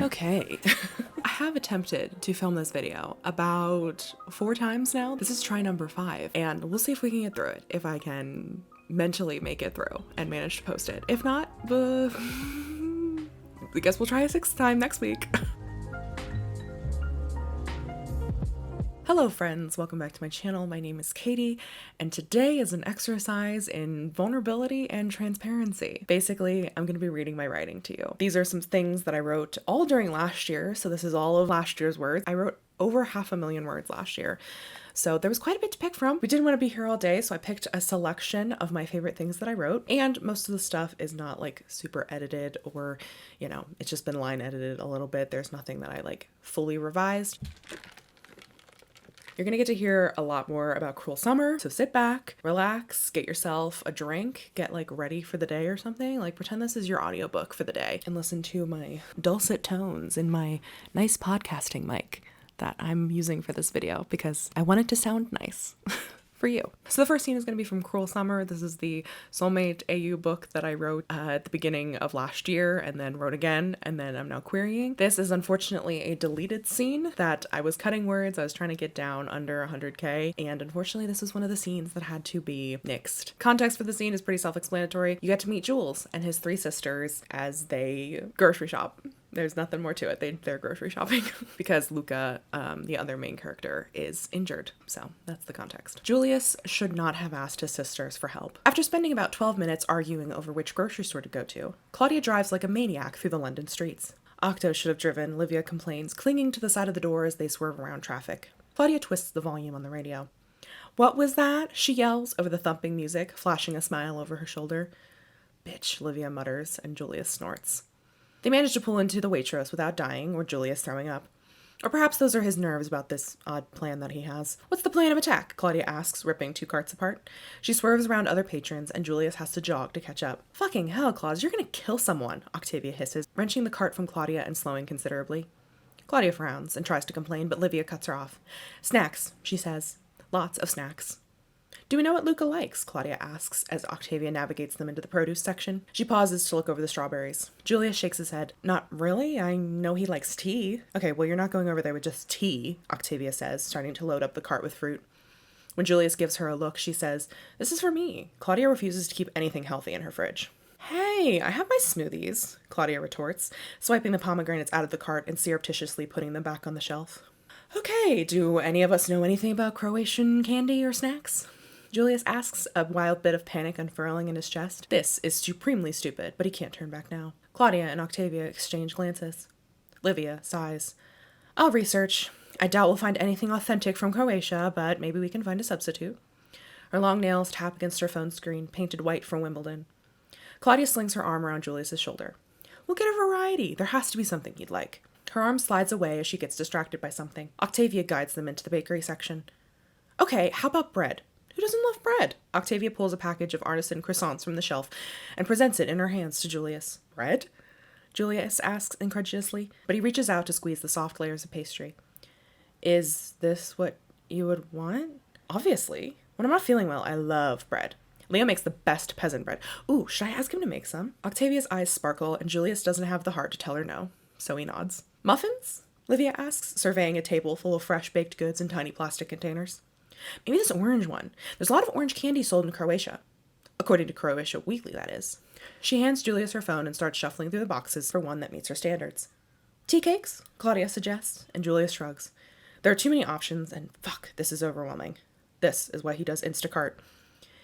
Okay. I have attempted to film this video about 4 times now. This is try number 5, and we'll see if we can get through it, if I can mentally make it through and manage to post it. If not, I guess we'll try a 6th time next week. Hello friends, welcome back to my channel. My name is Katie, and today is an exercise in vulnerability and transparency. Basically, I'm going to be reading my writing to you. These are some things that I wrote all during last year, so this is all of last year's words. I wrote over 500,000 words last year, so there was quite a bit to pick from. We didn't want to be here all day, so I picked a selection of my favorite things that I wrote, and most of the stuff is not like super edited or, you know, it's just been line edited a little bit. There's nothing that I like fully revised. You're gonna get to hear a lot more about Cruel Summer, so sit back, relax, get yourself a drink, get like ready for the day or something, like pretend this is your audiobook for the day, and listen to my dulcet tones in my nice podcasting mic that I'm using for this video because I want it to sound nice. For you. So the first scene is going to be from Cruel Summer. This is the soulmate AU book that I wrote at the beginning of last year and then wrote again, and then I'm now querying. This is unfortunately a deleted scene that I was cutting words. I was trying to get down under 100k, and unfortunately this was one of the scenes that had to be nixed. Context for the scene is pretty self-explanatory. You get to meet Jules and his 3 sisters as they grocery shop. There's nothing more to it. They're grocery shopping because Luca, the other main character, is injured. So that's the context. Julius should not have asked his sisters for help. After spending about 12 minutes arguing over which grocery store to go to, Claudia drives like a maniac through the London streets. Octo should have driven, Livia complains, clinging to the side of the door as they swerve around traffic. Claudia twists the volume on the radio. "What was that?" she yells over the thumping music, flashing a smile over her shoulder. "Bitch," Livia mutters, and Julius snorts. They manage to pull into the Waitrose without dying or Julius throwing up. Or perhaps those are his nerves about this odd plan that he has. "What's the plan of attack?" Claudia asks, ripping 2 carts apart. She swerves around other patrons, and Julius has to jog to catch up. "Fucking hell, Claus, you're gonna kill someone," Octavia hisses, wrenching the cart from Claudia and slowing considerably. Claudia frowns and tries to complain, but Livia cuts her off. "Snacks," she says. "Lots of snacks." "Do we know what Luca likes?" Claudia asks as Octavia navigates them into the produce section. She pauses to look over the strawberries. Julius shakes his head. "Not really. I know he likes tea." "Okay, well, you're not going over there with just tea," Octavia says, starting to load up the cart with fruit. When Julius gives her a look, she says, "This is for me." Claudia refuses to keep anything healthy in her fridge. "Hey, I have my smoothies," Claudia retorts, swiping the pomegranates out of the cart and surreptitiously putting them back on the shelf. "Okay, do any of us know anything about Croatian candy or snacks?" Julius asks, a wild bit of panic unfurling in his chest. This is supremely stupid, but he can't turn back now. Claudia and Octavia exchange glances. Livia sighs. "I'll research. I doubt we'll find anything authentic from Croatia, but maybe we can find a substitute." Her long nails tap against her phone screen, painted white for Wimbledon. Claudia slings her arm around Julius's shoulder. "We'll get a variety. There has to be something you'd like." Her arm slides away as she gets distracted by something. Octavia guides them into the bakery section. "Okay, how about bread? Who doesn't love bread?" Octavia pulls a package of artisan croissants from the shelf and presents it in her hands to Julius. "Bread?" Julius asks incredulously, but he reaches out to squeeze the soft layers of pastry. "Is this what you would want?" "Obviously. When I'm not feeling well, I love bread. Leo makes the best peasant bread. Ooh, should I ask him to make some?" Octavia's eyes sparkle, and Julius doesn't have the heart to tell her no, so he nods. "Muffins?" Livia asks, surveying a table full of fresh baked goods in tiny plastic containers. "Maybe this orange one. There's a lot of orange candy sold in Croatia. According to Croatia Weekly, that is." She hands Julius her phone and starts shuffling through the boxes for one that meets her standards. "Tea cakes?" Claudia suggests, and Julius shrugs. There are too many options, and fuck, this is overwhelming. This is why he does Instacart.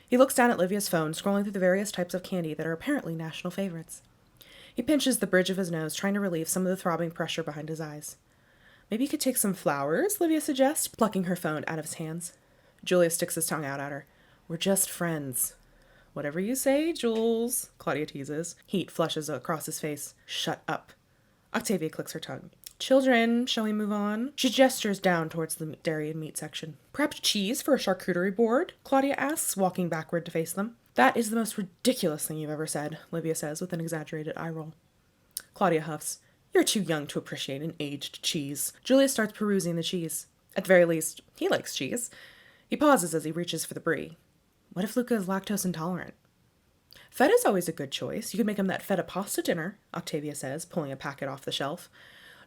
He looks down at Livia's phone, scrolling through the various types of candy that are apparently national favorites. He pinches the bridge of his nose, trying to relieve some of the throbbing pressure behind his eyes. "Maybe you could take some flowers," Livia suggests, plucking her phone out of his hands. Julius sticks his tongue out at her. "We're just friends." "Whatever you say, Jules," Claudia teases. Heat flushes across his face. "Shut up." Octavia clicks her tongue. "Children, shall we move on?" She gestures down towards the dairy and meat section. "Perhaps cheese for a charcuterie board?" Claudia asks, walking backward to face them. "That is the most ridiculous thing you've ever said," Livia says with an exaggerated eye roll. Claudia huffs. "You're too young to appreciate an aged cheese." Julius starts perusing the cheese. At the very least, he likes cheese. He pauses as he reaches for the brie. What if Luca is lactose intolerant? "Fetta's always a good choice. You could make him that feta pasta dinner," Octavia says, pulling a packet off the shelf.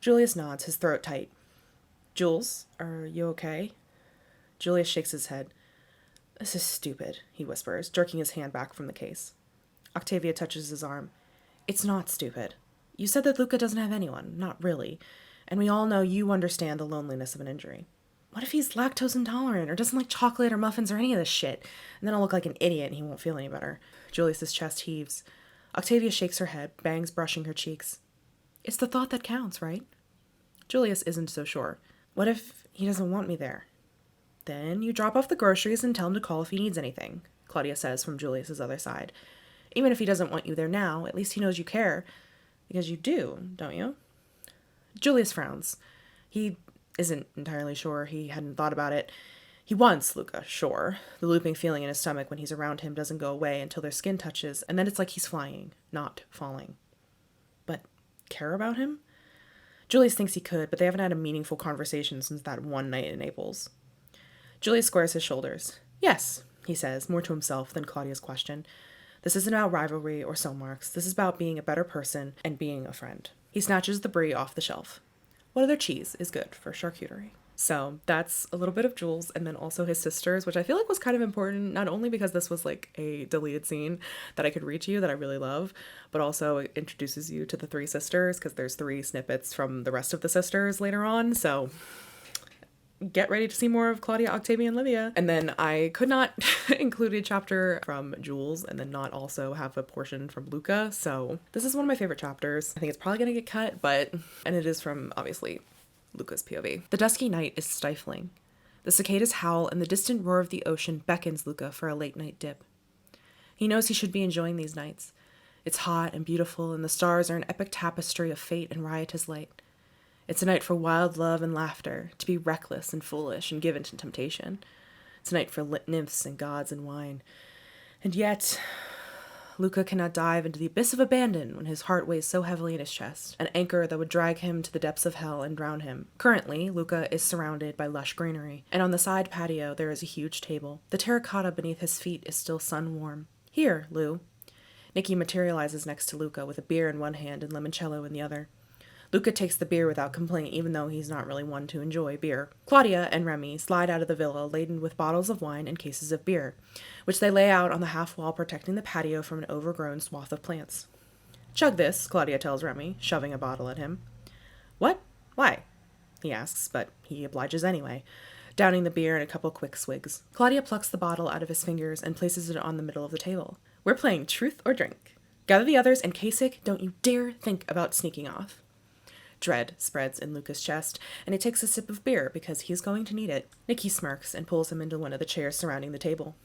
Julius nods, his throat tight. Jules, are you okay? Julius shakes his head. This is stupid, he whispers, jerking his hand back from the case. Octavia touches his arm. It's not stupid. You said that Luca doesn't have anyone. Not really. And we all know you understand the loneliness of an injury. What if he's lactose intolerant or doesn't like chocolate or muffins or any of this shit? And then I'll look like an idiot and he won't feel any better. Julius's chest heaves. Octavia shakes her head, bangs brushing her cheeks. It's the thought that counts, right? Julius isn't so sure. What if he doesn't want me there? Then you drop off the groceries and tell him to call if he needs anything, Claudia says from Julius's other side. Even if he doesn't want you there now, at least he knows you care. Because you do, don't you? Julius frowns. He isn't entirely sure. He hadn't thought about it. He wants Luca, sure. The looping feeling in his stomach when he's around him doesn't go away until their skin touches, and then it's like he's flying, not falling. But care about him? Julius thinks he could, but they haven't had a meaningful conversation since that one night in Naples. Julius squares his shoulders. Yes, he says, more to himself than Claudia's question. This isn't about rivalry or soul marks. This is about being a better person and being a friend. He snatches the brie off the shelf. What other cheese is good for charcuterie? So that's a little bit of Jules and then also his sisters, which I feel like was kind of important, not only because this was like a deleted scene that I could read to you that I really love, but also it introduces you to the three sisters because there's 3 snippets from the rest of the sisters later on. So get ready to see more of Claudia, Octavia, and Livia. And then I could not include a chapter from Jules and then not also have a portion from Luca. So this is one of my favorite chapters. I think it's probably going to get cut, and it is from, obviously, Luca's POV. The dusky night is stifling. The cicadas howl and the distant roar of the ocean beckons Luca for a late night dip. He knows he should be enjoying these nights. It's hot and beautiful, and the stars are an epic tapestry of fate and riotous light. It's a night for wild love and laughter, to be reckless and foolish and given to temptation. It's a night for nymphs and gods and wine. And yet, Luca cannot dive into the abyss of abandon when his heart weighs so heavily in his chest, an anchor that would drag him to the depths of hell and drown him. Currently, Luca is surrounded by lush greenery, and on the side patio there is a huge table. The terracotta beneath his feet is still sun-warm. Here, Lou. Nicky materializes next to Luca with a beer in one hand and limoncello in the other. Luca takes the beer without complaint, even though he's not really one to enjoy beer. Claudia and Remy slide out of the villa laden with bottles of wine and cases of beer, which they lay out on the half wall protecting the patio from an overgrown swath of plants. Chug this, Claudia tells Remy, shoving a bottle at him. What? Why? He asks, but he obliges anyway, downing the beer in a couple quick swigs. Claudia plucks the bottle out of his fingers and places it on the middle of the table. We're playing truth or drink. Gather the others, and Kasich, don't you dare think about sneaking off. Dread spreads in Luca's chest, and he takes a sip of beer because he's going to need it. Nicky smirks and pulls him into one of the chairs surrounding the table.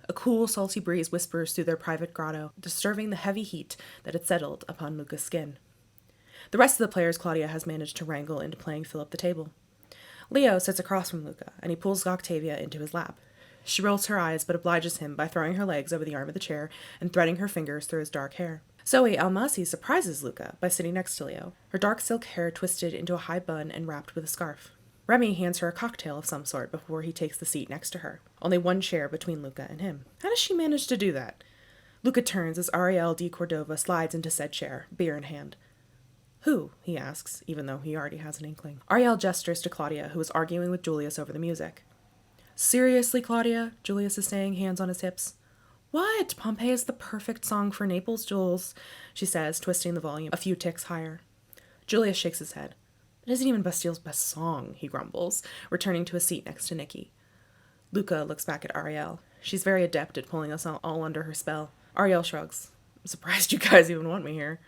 A cool, salty breeze whispers through their private grotto, disturbing the heavy heat that had settled upon Luca's skin. The rest of the players Claudia has managed to wrangle into playing fill up the table. Leo sits across from Luca, and he pulls Octavia into his lap. She rolls her eyes but obliges him by throwing her legs over the arm of the chair and threading her fingers through his dark hair. Zoe Almasi surprises Luca by sitting next to Leo, her dark silk hair twisted into a high bun and wrapped with a scarf. Remy hands her a cocktail of some sort before he takes the seat next to her, only one chair between Luca and him. How does she manage to do that? Luca turns as Ariel de Cordova slides into said chair, beer in hand. Who? He asks, even though he already has an inkling. Ariel gestures to Claudia, who is arguing with Julius over the music. Seriously, Claudia? Julius is saying, hands on his hips. What? Pompeii is the perfect song for Naples, Jules, she says, twisting the volume a few ticks higher. Julius shakes his head. It isn't even Bastile's best song, he grumbles, returning to a seat next to Nicky. Luca looks back at Ariel. She's very adept at pulling us all under her spell. Ariel shrugs. I'm surprised you guys even want me here.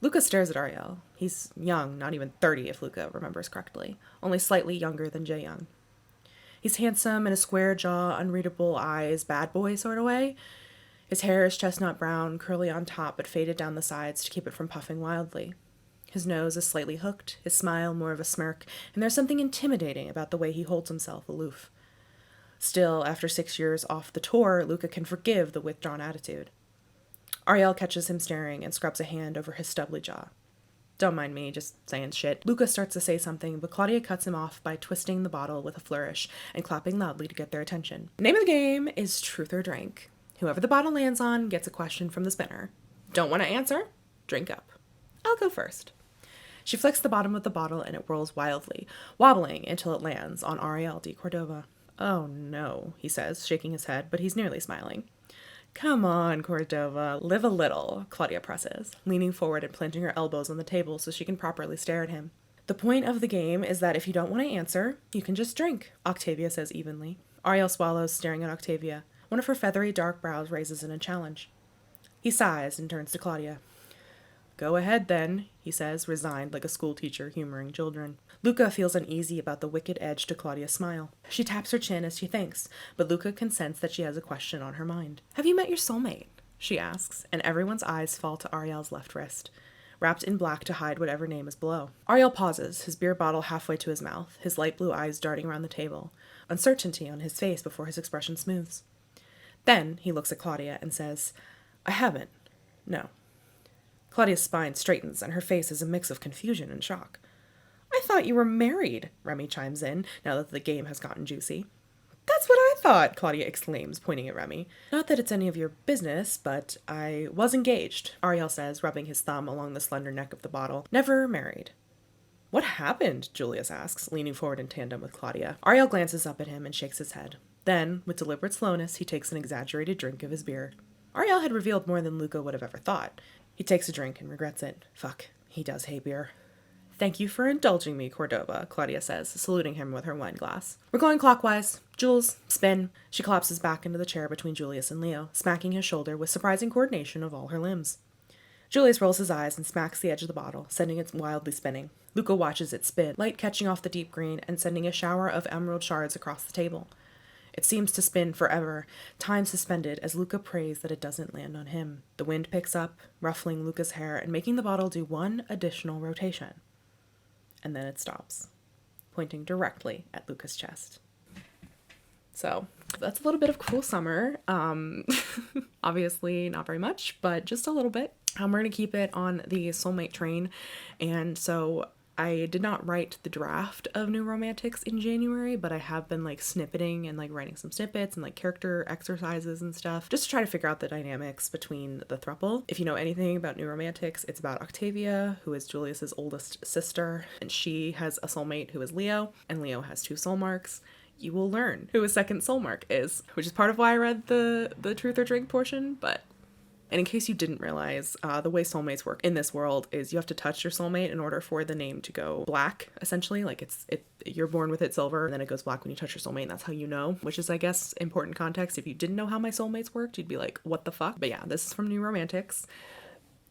Luca stares at Ariel. He's young, not even 30 if Luca remembers correctly, only slightly younger than Jae-young. He's handsome in a square jaw, unreadable eyes, bad boy sort of way. His hair is chestnut brown, curly on top, but faded down the sides to keep it from puffing wildly. His nose is slightly hooked, his smile more of a smirk, and there's something intimidating about the way he holds himself aloof. Still, after 6 years off the tour, Luca can forgive the withdrawn attitude. Ariel catches him staring and scrubs a hand over his stubbly jaw. Don't mind me, just saying shit. Luca starts to say something, but Claudia cuts him off by twisting the bottle with a flourish and clapping loudly to get their attention. The name of the game is Truth or Drink. Whoever the bottle lands on gets a question from the spinner. Don't want to answer? Drink up. I'll go first. She flicks the bottom of the bottle and it whirls wildly, wobbling until it lands on Ariel de Cordova. "Oh no," he says, shaking his head, but he's nearly smiling. "Come on, Cordova, live a little," Claudia presses, leaning forward and planting her elbows on the table so she can properly stare at him. "The point of the game is that if you don't want to answer, you can just drink," Octavia says evenly. Ariel swallows, staring at Octavia. One of her feathery dark brows raises in a challenge. He sighs and turns to Claudia. "Go ahead, then," he says, resigned like a schoolteacher humoring children. Luca feels uneasy about the wicked edge to Claudia's smile. She taps her chin as she thinks, but Luca can sense that she has a question on her mind. "Have you met your soulmate?" she asks, and everyone's eyes fall to Ariel's left wrist, wrapped in black to hide whatever name is below. Ariel pauses, his beer bottle halfway to his mouth, his light blue eyes darting around the table, uncertainty on his face before his expression smooths. Then he looks at Claudia and says, "I haven't. No." Claudia's spine straightens, and her face is a mix of confusion and shock. "I thought you were married," Remy chimes in, now that the game has gotten juicy. "That's what I thought," Claudia exclaims, pointing at Remy. "Not that it's any of your business, but I was engaged," Ariel says, rubbing his thumb along the slender neck of the bottle. "Never married." "What happened?" Julius asks, leaning forward in tandem with Claudia. Ariel glances up at him and shakes his head. Then, with deliberate slowness, he takes an exaggerated drink of his beer. Ariel had revealed more than Luca would have ever thought. He takes a drink and regrets it. Fuck, he does hate beer. "Thank you for indulging me, Cordova," Claudia says, saluting him with her wine glass. "We're going clockwise. Jules, spin." She collapses back into the chair between Julius and Leo, smacking his shoulder with surprising coordination of all her limbs. Julius rolls his eyes and smacks the edge of the bottle, sending it wildly spinning. Luca watches it spin, light catching off the deep green and sending a shower of emerald shards across the table. It seems to spin forever, time suspended, as Luca prays that it doesn't land on him. The wind picks up, ruffling Luca's hair and making the bottle do one additional rotation. And then it stops, pointing directly at Luca's chest. So, that's a little bit of Cruel Summer. Obviously not very much, but just a little bit. We're going to keep it on the soulmate train. And so I did not write the draft of New Romantics in January, but I have been like snippeting and like writing some snippets and like character exercises and stuff just to try to figure out the dynamics between the throuple. If you know anything about New Romantics, it's about Octavia, who is Julius's oldest sister, and she has a soulmate who is Leo, and Leo has 2 soul marks. You will learn who his second soul mark is, which is part of why I read the truth or drink portion, but... And in case you didn't realize, the way soulmates work in this world is you have to touch your soulmate in order for the name to go black, essentially. Like you're born with it silver, and then it goes black when you touch your soulmate, and that's how you know, which is, I guess, important context. If you didn't know how my soulmates worked, you'd be like, what the fuck? But yeah, this is from New Romantics.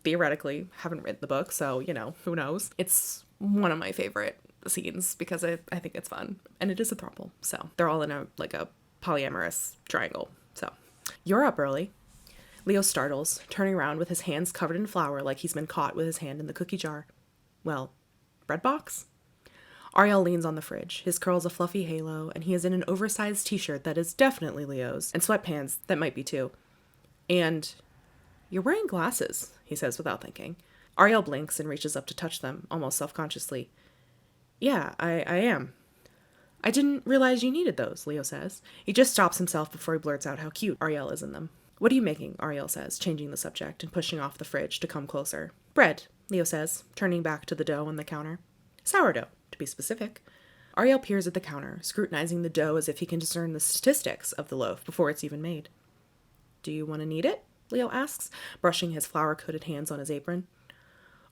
Theoretically, haven't read the book, so, you know, who knows? It's one of my favorite scenes because I think it's fun. And it is a throuple, so they're all in a polyamorous triangle. So, you're up early. Leo startles, turning around with his hands covered in flour like he's been caught with his hand in the cookie jar. Well, bread box? Ariel leans on the fridge, his curls a fluffy halo, and he is in an oversized t-shirt that is definitely Leo's, and sweatpants that might be too. And, "You're wearing glasses," he says without thinking. Ariel blinks and reaches up to touch them, almost self-consciously. "Yeah, I am." "I didn't realize you needed those," Leo says. He just stops himself before he blurts out how cute Ariel is in them. "What are you making?" Ariel says, changing the subject and pushing off the fridge to come closer. "Bread," Leo says, turning back to the dough on the counter. "Sourdough, to be specific." Ariel peers at the counter, scrutinizing the dough as if he can discern the statistics of the loaf before it's even made. "Do you want to knead it?" Leo asks, brushing his flour-coated hands on his apron.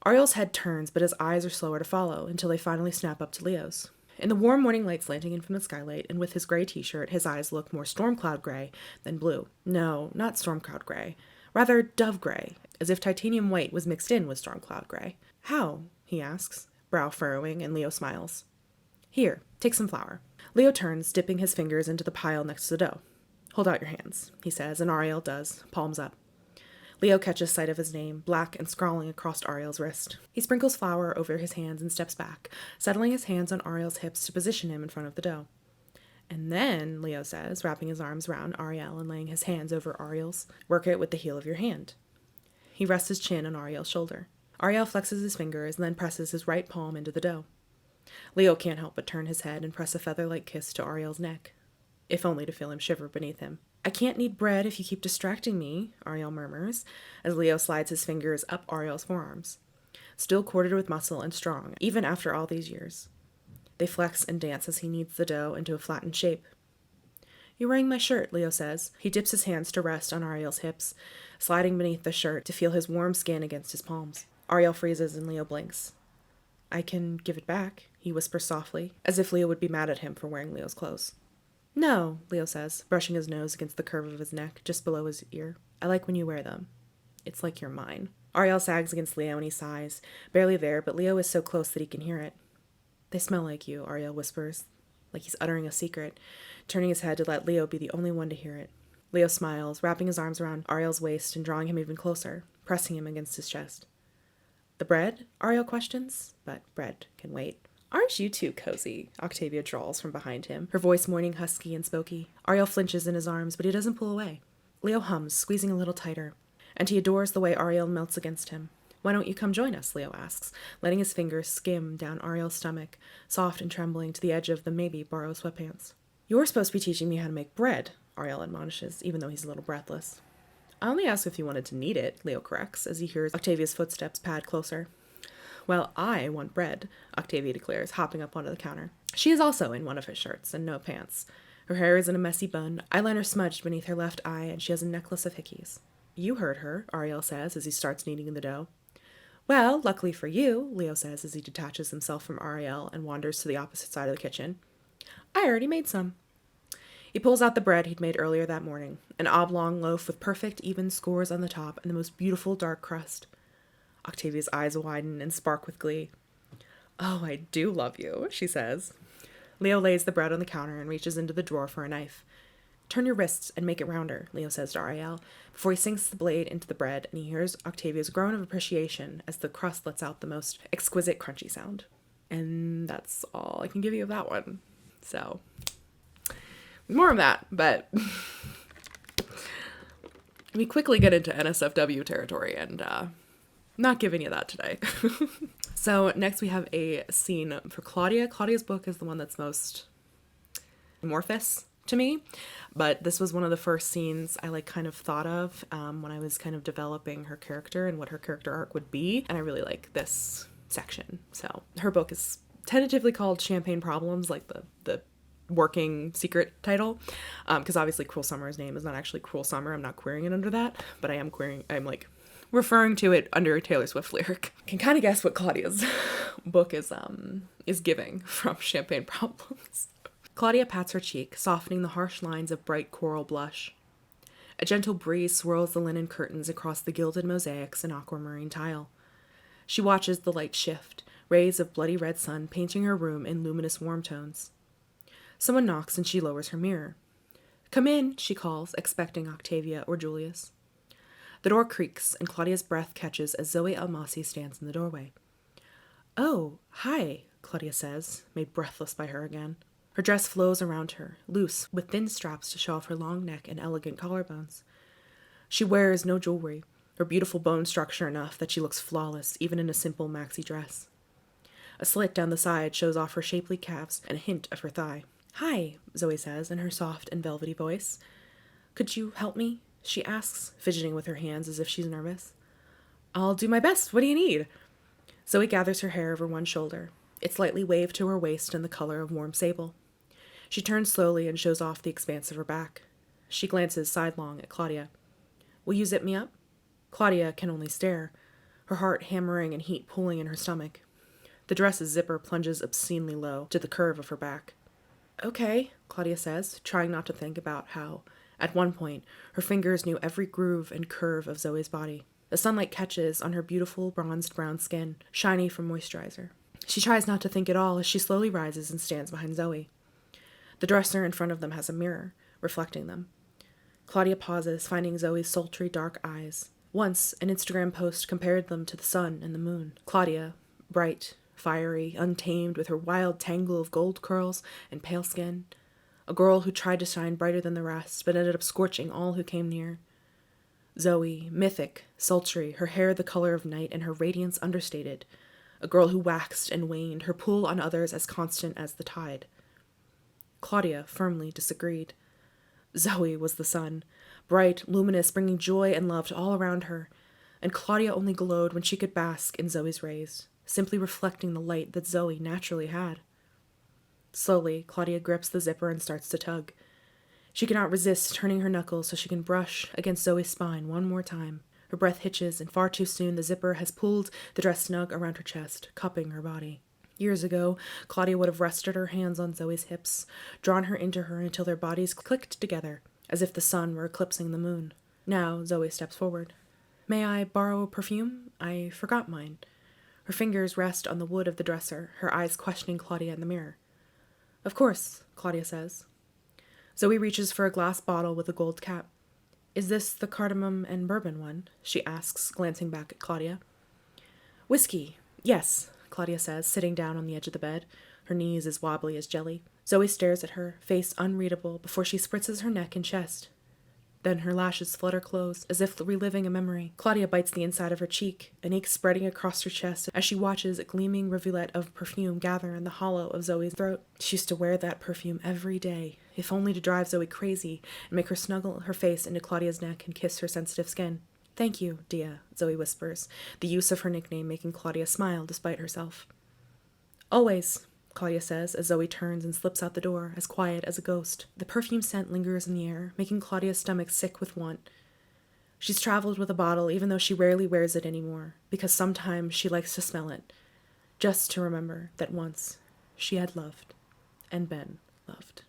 Ariel's head turns, but his eyes are slower to follow until they finally snap up to Leo's. In the warm morning light slanting in from the skylight, and with his gray t-shirt, his eyes look more storm cloud gray than blue. No, not storm cloud gray. Rather dove gray, as if titanium white was mixed in with storm cloud gray. "How?" he asks, brow furrowing, and Leo smiles. "Here, take some flour." Leo turns, dipping his fingers into the pile next to the dough. "Hold out your hands," he says, and Ariel does, palms up. Leo catches sight of his name, black and scrawling across Ariel's wrist. He sprinkles flour over his hands and steps back, settling his hands on Ariel's hips to position him in front of the dough. "And then," Leo says, wrapping his arms around Ariel and laying his hands over Ariel's, "work it with the heel of your hand." He rests his chin on Ariel's shoulder. Ariel flexes his fingers and then presses his right palm into the dough. Leo can't help but turn his head and press a feather-like kiss to Ariel's neck, if only to feel him shiver beneath him. "I can't knead bread if you keep distracting me," Ariel murmurs, as Leo slides his fingers up Ariel's forearms. still corded with muscle and strong, even after all these years. They flex and dance as he kneads the dough into a flattened shape. "You're wearing my shirt," Leo says. He dips his hands to rest on Ariel's hips, sliding beneath the shirt to feel his warm skin against his palms. Ariel freezes and Leo blinks. "I can give it back," he whispers softly, as if Leo would be mad at him for wearing Leo's clothes. "No," Leo says, brushing his nose against the curve of his neck, just below his ear. "I like when you wear them. It's like you're mine." Ariel sags against Leo and he sighs, barely there, but Leo is so close that he can hear it. "They smell like you," Ariel whispers, like he's uttering a secret, turning his head to let Leo be the only one to hear it. Leo smiles, wrapping his arms around Ariel's waist and drawing him even closer, pressing him against his chest. "The bread?" Ariel questions, but bread can wait. "Aren't you too cozy?" Octavia drawls from behind him, her voice morning husky and spooky. Ariel flinches in his arms, but he doesn't pull away. Leo hums, squeezing a little tighter, and he adores the way Ariel melts against him. "Why don't you come join us?" Leo asks, letting his fingers skim down Ariel's stomach, soft and trembling to the edge of the maybe borrowed sweatpants. "You're supposed to be teaching me how to make bread," Ariel admonishes, even though he's a little breathless. "I only asked if you wanted to knead it," Leo corrects, as he hears Octavia's footsteps pad closer. "Well, I want bread," Octavia declares, hopping up onto the counter. She is also in one of his shirts and no pants. Her hair is in a messy bun, eyeliner smudged beneath her left eye, and she has a necklace of hickeys. "You heard her," Ariel says as he starts kneading the dough. "Well, luckily for you," Leo says as he detaches himself from Ariel and wanders to the opposite side of the kitchen. "I already made some." He pulls out the bread he'd made earlier that morning, an oblong loaf with perfect even scores on the top and the most beautiful dark crust. Octavia's eyes widen and spark with glee. "Oh, I do love you," she says. Leo lays the bread on the counter and reaches into the drawer for a knife. "Turn your wrists and make it rounder," Leo says to Ariel, before he sinks the blade into the bread, and he hears Octavia's groan of appreciation as the crust lets out the most exquisite crunchy sound. And that's all I can give you of that one. So, more of that, but we quickly get into NSFW territory, and not giving you that today. So next we have a scene for Claudia. Claudia's book is the one that's most amorphous to me, but this was one of the first scenes I kind of thought of when I was kind of developing her character and what her character arc would be, and I really like this section. So her book is tentatively called Champagne Problems, like the working secret title, because obviously Cruel Summer's name is not actually Cruel Summer. I'm not querying it under that, but I'm referring to it under a Taylor Swift lyric. Can kind of guess what Claudia's book is giving from Champagne Problems. Claudia pats her cheek, softening the harsh lines of bright coral blush. A gentle breeze swirls the linen curtains across the gilded mosaics and aquamarine tile. She watches the light shift, rays of bloody red sun painting her room in luminous warm tones. Someone knocks and she lowers her mirror. "Come in," she calls, expecting Octavia or Julius. The door creaks, and Claudia's breath catches as Zoe Almasi stands in the doorway. "Oh, hi," Claudia says, made breathless by her again. Her dress flows around her, loose, with thin straps to show off her long neck and elegant collarbones. She wears no jewelry, her beautiful bone structure enough that she looks flawless, even in a simple maxi dress. A slit down the side shows off her shapely calves and a hint of her thigh. "Hi," Zoe says in her soft and velvety voice. "Could you help me?" she asks, fidgeting with her hands as if she's nervous. "I'll do my best. What do you need?" Zoe gathers her hair over one shoulder. It's lightly waved to her waist in the color of warm sable. She turns slowly and shows off the expanse of her back. She glances sidelong at Claudia. "Will you zip me up?" Claudia can only stare, her heart hammering and heat pooling in her stomach. The dress's zipper plunges obscenely low to the curve of her back. "Okay," Claudia says, trying not to think about how, at one point, her fingers knew every groove and curve of Zoe's body. The sunlight catches on her beautiful bronzed brown skin, shiny from moisturizer. She tries not to think at all as she slowly rises and stands behind Zoe. The dresser in front of them has a mirror, reflecting them. Claudia pauses, finding Zoe's sultry dark eyes. Once, an Instagram post compared them to the sun and the moon. Claudia, bright, fiery, untamed, with her wild tangle of gold curls and pale skin. A girl who tried to shine brighter than the rest, but ended up scorching all who came near. Zoe, mythic, sultry, her hair the color of night and her radiance understated. A girl who waxed and waned, her pull on others as constant as the tide. Claudia firmly disagreed. Zoe was the sun, bright, luminous, bringing joy and love to all around her. and Claudia only glowed when she could bask in Zoe's rays, simply reflecting the light that Zoe naturally had. Slowly, Claudia grips the zipper and starts to tug. She cannot resist turning her knuckles so she can brush against Zoe's spine one more time. Her breath hitches, and far too soon the zipper has pulled the dress snug around her chest, cupping her body. Years ago, Claudia would have rested her hands on Zoe's hips, drawn her into her until their bodies clicked together, as if the sun were eclipsing the moon. Now, Zoe steps forward. "May I borrow a perfume? I forgot mine." Her fingers rest on the wood of the dresser, her eyes questioning Claudia in the mirror. "Of course," Claudia says. Zoe reaches for a glass bottle with a gold cap. "Is this the cardamom and bourbon one?" she asks, glancing back at Claudia. "Whiskey, yes," Claudia says, sitting down on the edge of the bed, her knees as wobbly as jelly. Zoe stares at her, face unreadable, before she spritzes her neck and chest. Then her lashes flutter closed, as if reliving a memory. Claudia bites the inside of her cheek, an ache spreading across her chest as she watches a gleaming rivulet of perfume gather in the hollow of Zoe's throat. She used to wear that perfume every day, if only to drive Zoe crazy and make her snuggle her face into Claudia's neck and kiss her sensitive skin. "Thank you, Dia," Zoe whispers, the use of her nickname making Claudia smile despite herself. "Always," Claudia says as Zoe turns and slips out the door, as quiet as a ghost. The perfume scent lingers in the air, making Claudia's stomach sick with want. She's traveled with a bottle even though she rarely wears it anymore, because sometimes she likes to smell it, just to remember that once she had loved and been loved.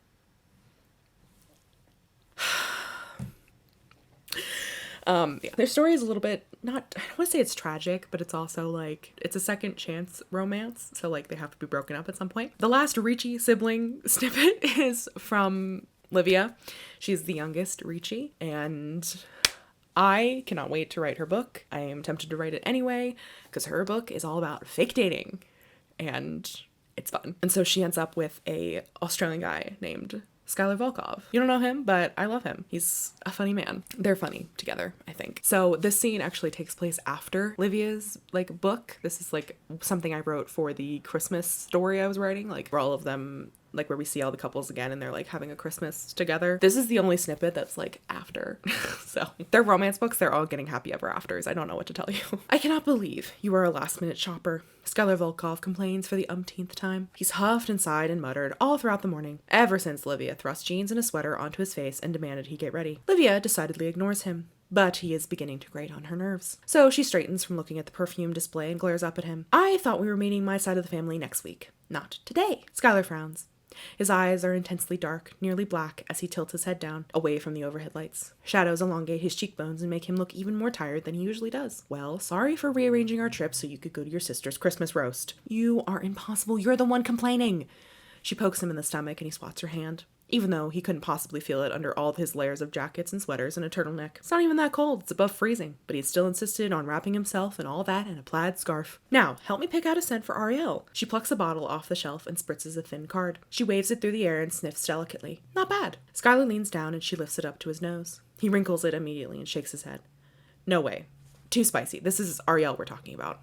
Their story is a little bit, I don't want to say it's tragic, but it's also like, it's a second chance romance, so like they have to be broken up at some point. The last Ricci sibling snippet is from Livia. She's the youngest Ricci, and I cannot wait to write her book. I am tempted to write it anyway, because her book is all about fake dating, and it's fun. And so she ends up with a Australian guy named Skyler. You don't know him, but I love him. He's a funny man. They're funny together, I think. So this scene actually takes place after Livia's like book. This is like something I wrote for the Christmas story I was writing, like where all of them, like where we see all the couples again and they're like having a Christmas together. This is the only snippet that's like after. So they're romance books. They're all getting happy ever afters. I don't know what to tell you. "I cannot believe you are a last minute shopper," Skyler Volkov complains for the umpteenth time. He's huffed and sighed and muttered all throughout the morning, ever since Livia thrust jeans and a sweater onto his face and demanded he get ready. Livia decidedly ignores him, but he is beginning to grate on her nerves. So she straightens from looking at the perfume display and glares up at him. "I thought we were meeting my side of the family next week. Not today." Skyler frowns. His eyes are intensely dark, nearly black, as he tilts his head down, away from the overhead lights. Shadows elongate his cheekbones and make him look even more tired than he usually does. "Well, sorry for rearranging our trip so you could go to your sister's Christmas roast." "You are impossible. You're the one complaining." She pokes him in the stomach and he swats her hand, even though he couldn't possibly feel it under all his layers of jackets and sweaters and a turtleneck. It's not even that cold, it's above freezing, but he still insisted on wrapping himself and all that in a plaid scarf. "Now, help me pick out a scent for Ariel." She plucks a bottle off the shelf and spritzes a thin card. She waves it through the air and sniffs delicately. "Not bad." Skyler leans down and she lifts it up to his nose. He wrinkles it immediately and shakes his head. "No way. Too spicy. This is Ariel we're talking about."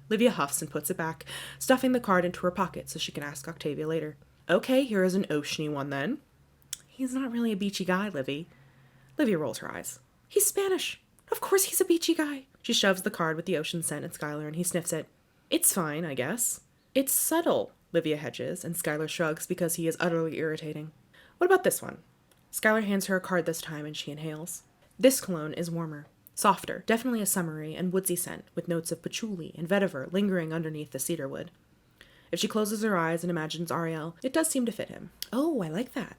Livia huffs and puts it back, stuffing the card into her pocket so she can ask Octavia later. "Okay, here is an oceany one then." "He's not really a beachy guy, Livy." Livia rolls her eyes. "He's Spanish. Of course he's a beachy guy." She shoves the card with the ocean scent at Skyler and he sniffs it. "It's fine, I guess." "It's subtle," Livia hedges, and Skyler shrugs because he is utterly irritating. "What about this one?" Skyler hands her a card this time and she inhales. "This cologne is warmer. Softer, definitely a summery and woodsy scent, with notes of patchouli and vetiver lingering underneath the cedar wood." If she closes her eyes and imagines Ariel, it does seem to fit him. "Oh, I like that."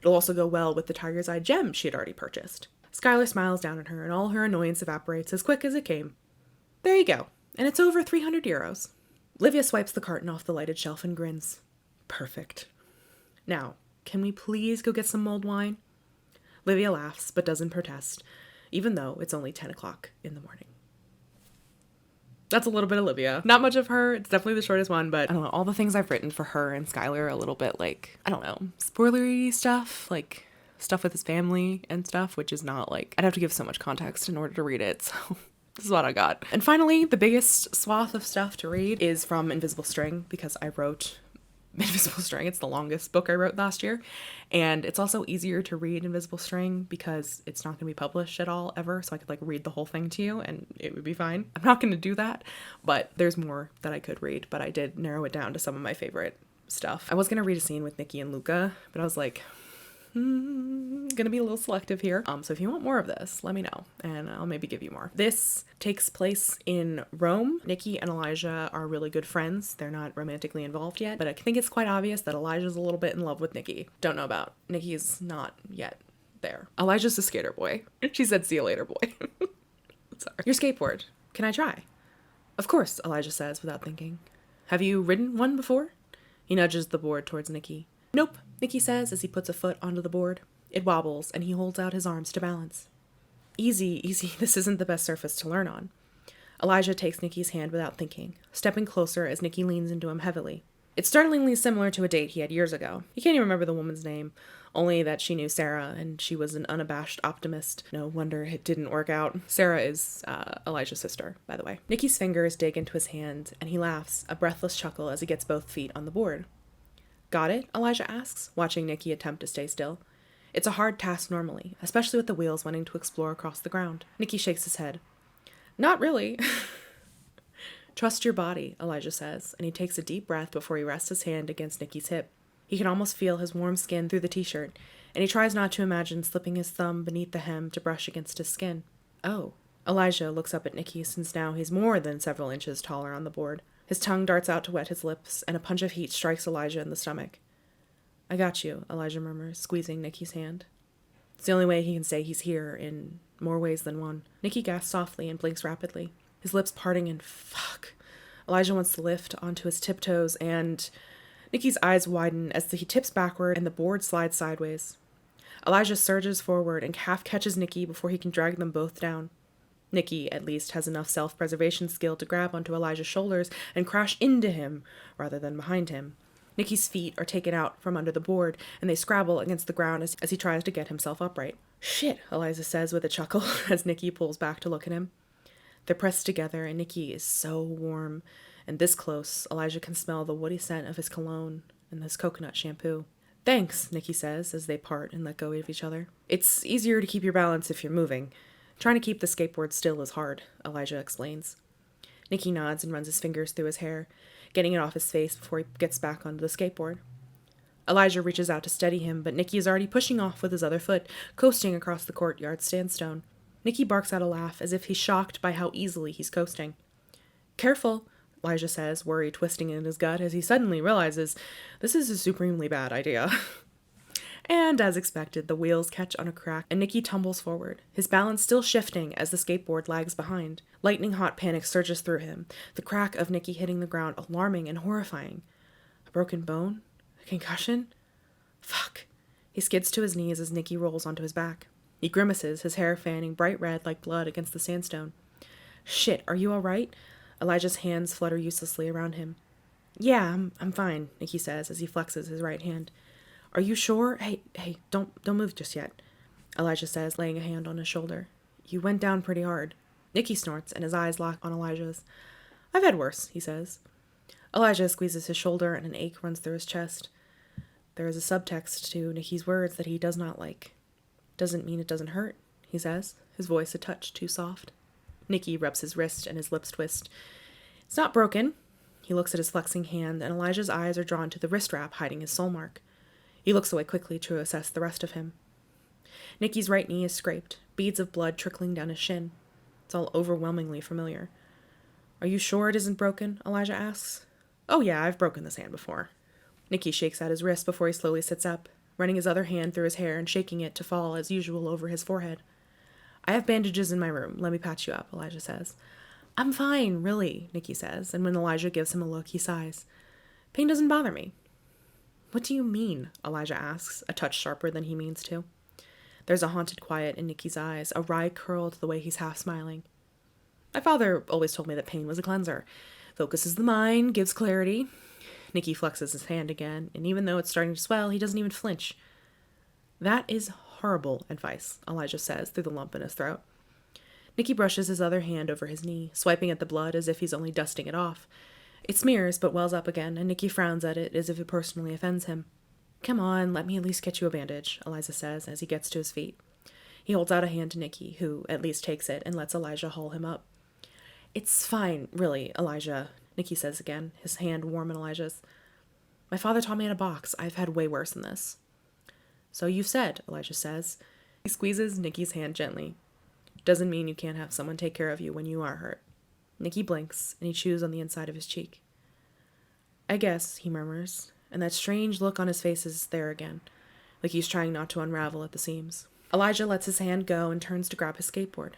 It'll also go well with the tiger's eye gem she had already purchased. Skyler smiles down at her and all her annoyance evaporates as quick as it came. "There you go. And it's over 300 euros. Livia swipes the carton off the lighted shelf and grins. "Perfect. Now, can we please go get some mulled wine?" Livia laughs, but doesn't protest, even though it's only 10 o'clock in the morning. That's a little bit of Livia. Not much of her. It's definitely the shortest one, but I don't know. All the things I've written for her and Skyler are a little bit like, I don't know, spoilery stuff, like stuff with his family and stuff, which is not like, I'd have to give so much context in order to read it, so this is what I got. And finally, the biggest swath of stuff to read is from Invisible String, because I wrote Invisible String. It's the longest book I wrote last year. And it's also easier to read Invisible String because it's not going to be published at all ever. So I could like read the whole thing to you and it would be fine. I'm not going to do that, but there's more that I could read. But I did narrow it down to some of my favorite stuff. I was going to read a scene with Nicky and Luca, but I was like, gonna be a little selective here. So if you want more of this, let me know and I'll maybe give you more. This takes place in Rome. Nicky and Elijah are really good friends. They're not romantically involved yet, but I think it's quite obvious that Elijah's a little bit in love with Nicky. Don't know about Nicky's not yet there. Elijah's a skater boy. She said, "See you later, boy." Sorry. Your skateboard. Can I try? Of course, Elijah says without thinking. Have you ridden one before? He nudges the board towards Nicky. Nope, Nicky says as he puts a foot onto the board. It wobbles, and he holds out his arms to balance. Easy, easy, this isn't the best surface to learn on. Elijah takes Nicky's hand without thinking, stepping closer as Nicky leans into him heavily. It's startlingly similar to a date he had years ago. He can't even remember the woman's name, only that she knew Sarah, and she was an unabashed optimist. No wonder it didn't work out. Sarah is Elijah's sister, by the way. Nicky's fingers dig into his hand, and he laughs, a breathless chuckle as he gets both feet on the board. Got it? Elijah asks, watching Nicky attempt to stay still. It's a hard task normally, especially with the wheels wanting to explore across the ground. Nicky shakes his head. Not really. Trust your body, Elijah says, and he takes a deep breath before he rests his hand against Nicky's hip. He can almost feel his warm skin through the t-shirt, and he tries not to imagine slipping his thumb beneath the hem to brush against his skin. Oh. Elijah looks up at Nicky since now he's more than several inches taller on the board. His tongue darts out to wet his lips, and a punch of heat strikes Elijah in the stomach. I got you, Elijah murmurs, squeezing Nicky's hand. It's the only way he can say he's here, in more ways than one. Nicky gasps softly and blinks rapidly, his lips parting in fuck. Elijah wants to lift onto his tiptoes, and Nicky's eyes widen as he tips backward and the board slides sideways. Elijah surges forward and half catches Nicky before he can drag them both down. Nicky, at least, has enough self-preservation skill to grab onto Elijah's shoulders and crash into him, rather than behind him. Nicky's feet are taken out from under the board, and they scrabble against the ground as he tries to get himself upright. Shit, Elijah says with a chuckle as Nicky pulls back to look at him. They're pressed together, and Nicky is so warm, and this close, Elijah can smell the woody scent of his cologne and his coconut shampoo. Thanks, Nicky says as they part and let go of each other. It's easier to keep your balance if you're moving. Trying to keep the skateboard still is hard, Elijah explains. Nicky nods and runs his fingers through his hair, getting it off his face before he gets back onto the skateboard. Elijah reaches out to steady him, but Nicky is already pushing off with his other foot, coasting across the courtyard sandstone. Nicky barks out a laugh as if he's shocked by how easily he's coasting. Careful, Elijah says, worry twisting in his gut as he suddenly realizes this is a supremely bad idea. And, as expected, the wheels catch on a crack, and Nicky tumbles forward, his balance still shifting as the skateboard lags behind. Lightning-hot panic surges through him, the crack of Nicky hitting the ground alarming and horrifying. A broken bone? A concussion? Fuck. He skids to his knees as Nicky rolls onto his back. He grimaces, his hair fanning bright red like blood against the sandstone. Shit, are you all right? Elijah's hands flutter uselessly around him. Yeah, I'm fine, Nicky says as he flexes his right hand. Are you sure? Hey, don't move just yet, Elijah says, laying a hand on his shoulder. You went down pretty hard. Nicky snorts, and his eyes lock on Elijah's. I've had worse, he says. Elijah squeezes his shoulder, and an ache runs through his chest. There is a subtext to Nicky's words that he does not like. Doesn't mean it doesn't hurt, he says, his voice a touch too soft. Nicky rubs his wrist, and his lips twist. It's not broken. He looks at his flexing hand, and Elijah's eyes are drawn to the wrist wrap hiding his soul mark. He looks away quickly to assess the rest of him. Nicky's right knee is scraped, beads of blood trickling down his shin. It's all overwhelmingly familiar. Are you sure it isn't broken? Elijah asks. Oh yeah, I've broken this hand before. Nicky shakes out his wrist before he slowly sits up, running his other hand through his hair and shaking it to fall as usual over his forehead. I have bandages in my room. Let me patch you up, Elijah says. I'm fine, really, Nicky says, and when Elijah gives him a look, he sighs. Pain doesn't bother me. What do you mean? Elijah asks, a touch sharper than he means to. There's a haunted quiet in Nicky's eyes, a wry curl to the way he's half smiling. My father always told me that pain was a cleanser. Focuses the mind, gives clarity. Nicky flexes his hand again, and even though it's starting to swell, he doesn't even flinch. That is horrible advice, Elijah says through the lump in his throat. Nicky brushes his other hand over his knee, swiping at the blood as if he's only dusting it off, It smears but wells up again, and Nicky frowns at it as if it personally offends him. Come on, let me at least get you a bandage, Eliza says as he gets to his feet. He holds out a hand to Nicky, who at least takes it and lets Elijah haul him up. It's fine, really, Elijah, Nicky says again, his hand warm in Elijah's. My father taught me in a box. I've had way worse than this. So you've said, Elijah says. He squeezes Nicky's hand gently. Doesn't mean you can't have someone take care of you when you are hurt. Nicky blinks, and he chews on the inside of his cheek. I guess, he murmurs, and that strange look on his face is there again, like he's trying not to unravel at the seams. Elijah lets his hand go and turns to grab his skateboard.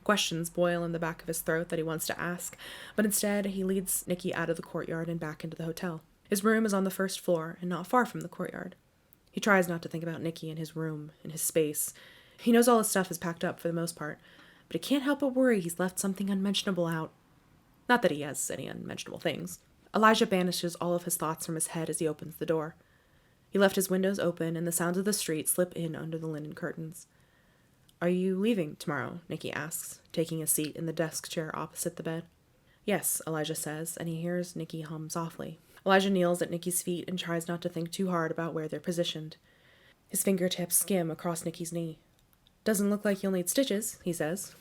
Questions boil in the back of his throat that he wants to ask, but instead he leads Nicky out of the courtyard and back into the hotel. His room is on the first floor and not far from the courtyard. He tries not to think about Nicky and his room and his space. He knows all his stuff is packed up for the most part, but he can't help but worry he's left something unmentionable out. Not that he has any unmentionable things. Elijah banishes all of his thoughts from his head as he opens the door. He left his windows open and the sounds of the street slip in under the linen curtains. Are you leaving tomorrow? Nicky asks, taking a seat in the desk chair opposite the bed. Yes, Elijah says, and he hears Nicky hum softly. Elijah kneels at Nicky's feet and tries not to think too hard about where they're positioned. His fingertips skim across Nicky's knee. Doesn't look like you'll need stitches, he says.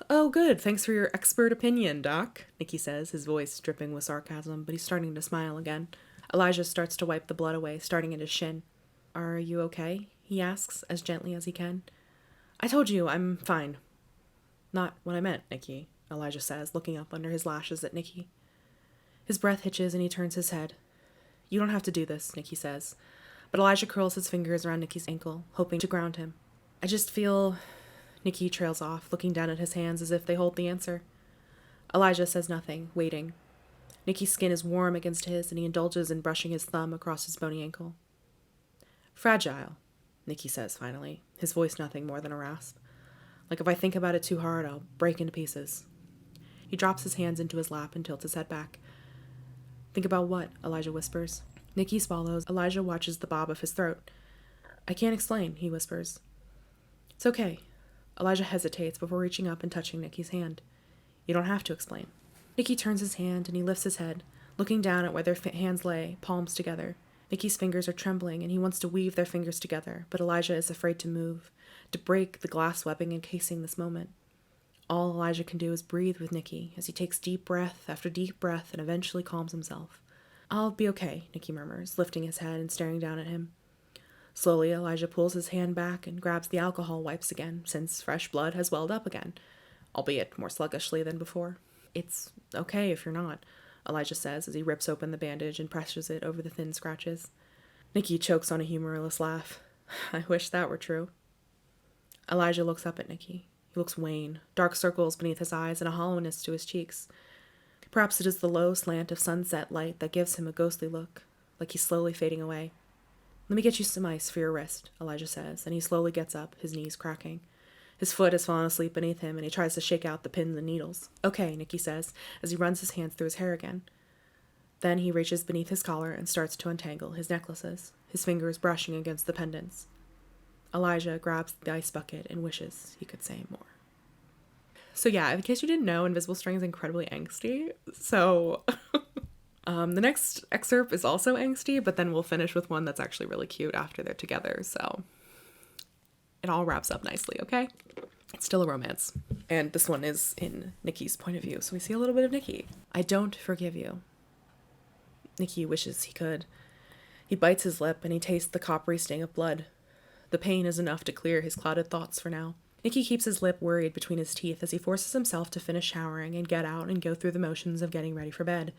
Oh, good. Thanks for your expert opinion, Doc, Nicky says, his voice dripping with sarcasm, but he's starting to smile again. Elijah starts to wipe the blood away, starting at his shin. Are you okay? He asks, as gently as he can. I told you, I'm fine. Not what I meant, Nicky, Elijah says, looking up under his lashes at Nicky. His breath hitches and he turns his head. You don't have to do this, Nicky says, but Elijah curls his fingers around Nicky's ankle, hoping to ground him. I just feel... Nicky trails off, looking down at his hands as if they hold the answer. Elijah says nothing, waiting. Nicky's skin is warm against his, and he indulges in brushing his thumb across his bony ankle. Fragile, Nicky says finally, his voice nothing more than a rasp. Like if I think about it too hard, I'll break into pieces. He drops his hands into his lap and tilts his head back. Think about what? Elijah whispers. Nicky swallows. Elijah watches the bob of his throat. I can't explain, he whispers. It's okay. Elijah hesitates before reaching up and touching Nicky's hand. You don't have to explain. Nicky turns his hand and he lifts his head, looking down at where their hands lay, palms together. Nicky's fingers are trembling and he wants to weave their fingers together, but Elijah is afraid to move, to break the glass webbing encasing this moment. All Elijah can do is breathe with Nicky as he takes deep breath after deep breath and eventually calms himself. I'll be okay, Nicky murmurs, lifting his head and staring down at him. Slowly, Elijah pulls his hand back and grabs the alcohol wipes again, since fresh blood has welled up again, albeit more sluggishly than before. It's okay if you're not, Elijah says as he rips open the bandage and presses it over the thin scratches. Nicky chokes on a humorless laugh. I wish that were true. Elijah looks up at Nicky. He looks wan, dark circles beneath his eyes and a hollowness to his cheeks. Perhaps it is the low slant of sunset light that gives him a ghostly look, like he's slowly fading away. Let me get you some ice for your wrist, Elijah says, and he slowly gets up, his knees cracking. His foot has fallen asleep beneath him, and he tries to shake out the pins and needles. Okay, Nicky says, as he runs his hands through his hair again. Then he reaches beneath his collar and starts to untangle his necklaces, his fingers brushing against the pendants. Elijah grabs the ice bucket and wishes he could say more. So yeah, in case you didn't know, Invisible String is incredibly angsty, so... the next excerpt is also angsty, but then we'll finish with one that's actually really cute after they're together, so it all wraps up nicely, okay? It's still a romance. And this one is in Nicky's point of view, so we see a little bit of Nicky. I don't forgive you. Nicky wishes he could. He bites his lip and he tastes the coppery sting of blood. The pain is enough to clear his clouded thoughts for now. Nicky keeps his lip worried between his teeth as he forces himself to finish showering and get out and go through the motions of getting ready for bed.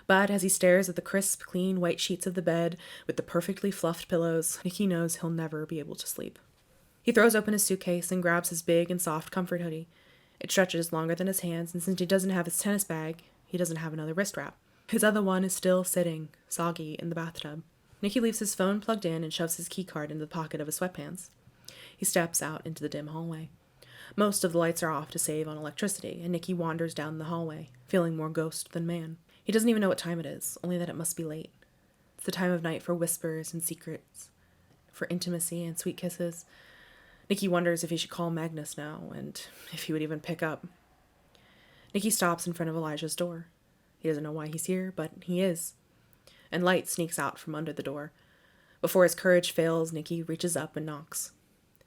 But as he stares at the crisp, clean, white sheets of the bed with the perfectly fluffed pillows, Nicky knows he'll never be able to sleep. He throws open his suitcase and grabs his big and soft comfort hoodie. It stretches longer than his hands, and since he doesn't have his tennis bag, he doesn't have another wrist wrap. His other one is still sitting, soggy, in the bathtub. Nicky leaves his phone plugged in and shoves his keycard into the pocket of his sweatpants. He steps out into the dim hallway. Most of the lights are off to save on electricity, and Nicky wanders down the hallway, feeling more ghost than man. He doesn't even know what time it is, only that it must be late. It's the time of night for whispers and secrets, for intimacy and sweet kisses. Nicky wonders if he should call Magnus now, and if he would even pick up. Nicky stops in front of Elijah's door. He doesn't know why he's here, but he is. And light sneaks out from under the door. Before his courage fails, Nicky reaches up and knocks.